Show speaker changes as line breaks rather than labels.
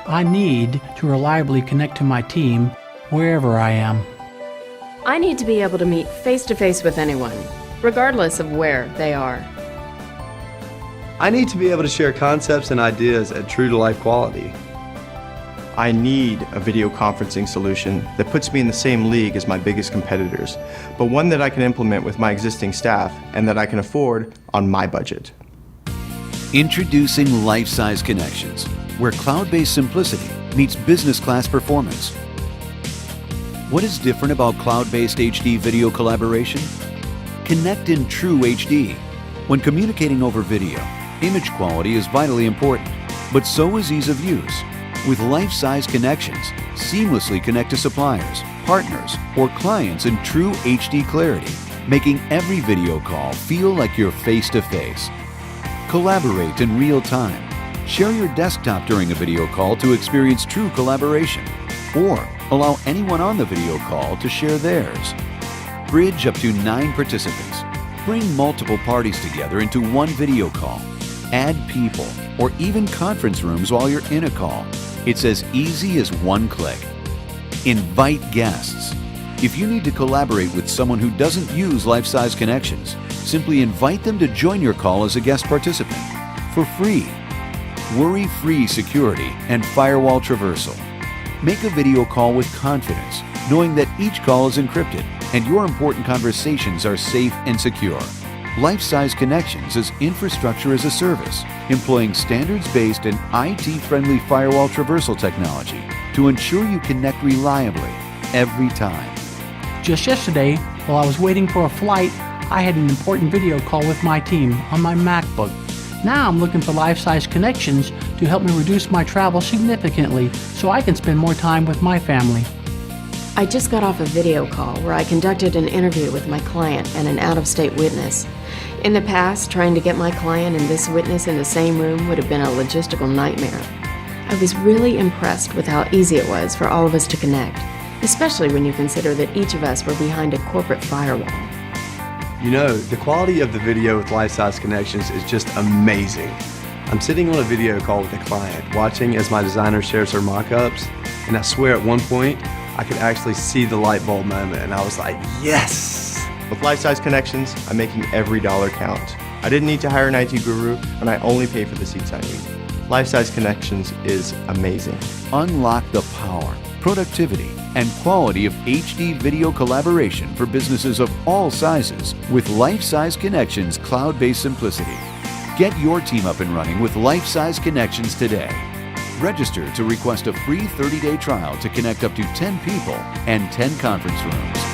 I need to reliably connect to my team wherever I am.
I need to be able to meet face-to-face with anyone, regardless of where they are.
I need to be able to share concepts and ideas at true-to-life quality.
I need a video conferencing solution that puts me in the same league as my biggest competitors, but one that I can implement with my existing staff and that I can afford on my budget.
Introducing Life-Size Connections, where cloud-based simplicity meets business-class performance. What is different about cloud-based HD video collaboration? Connect in true HD. When communicating over video, image quality is vitally important, but so is ease of use. With Life-Size Connections, seamlessly connect to suppliers, partners, or clients in true HD clarity, making every video call feel like you're face-to-face. Collaborate in real time. Share your desktop during a video call to experience true collaboration, or allow anyone on the video call to share theirs. Bridge up to 9 participants. Bring multiple parties together into one video call. Add people, or even conference rooms while you're in a call. It's as easy as one click. Invite guests. If you need to collaborate with someone who doesn't use Life-Size Connections, simply invite them to join your call as a guest participant for free. Worry-free security and firewall traversal. Make a video call with confidence, knowing that each call is encrypted and your important conversations are safe and secure. Life-Size Connections is infrastructure as a service, employing standards-based and IT-friendly firewall traversal technology to ensure you connect reliably every time.
Just yesterday, while I was waiting for a flight, I had an important video call with my team on my MacBook. Now I'm looking for Life-Size Connections to help me reduce my travel significantly so I can spend more time with my family.
I just got off a video call where I conducted an interview with my client and an out-of-state witness. In the past, trying to get my client and this witness in the same room would have been a logistical nightmare. I was really impressed with how easy it was for all of us to connect, especially when you consider that each of us were behind a corporate firewall.
You know, the quality of the video with Life-Size Connections is just amazing. I'm sitting on a video call with a client, watching as my designer shares her mock-ups, and I swear at one point, I could actually see the light bulb moment, and I was like, yes!
With Life-Size Connections, I'm making every dollar count. I didn't need to hire an IT guru, and I only pay for the seats I need. Life-Size Connections is amazing.
Unlock the power, productivity, and quality of HD video collaboration for businesses of all sizes with Life-Size Connections cloud-based simplicity. Get your team up and running with Life-Size Connections today. Register to request a free 30-day trial to connect up to 10 people and 10 conference rooms.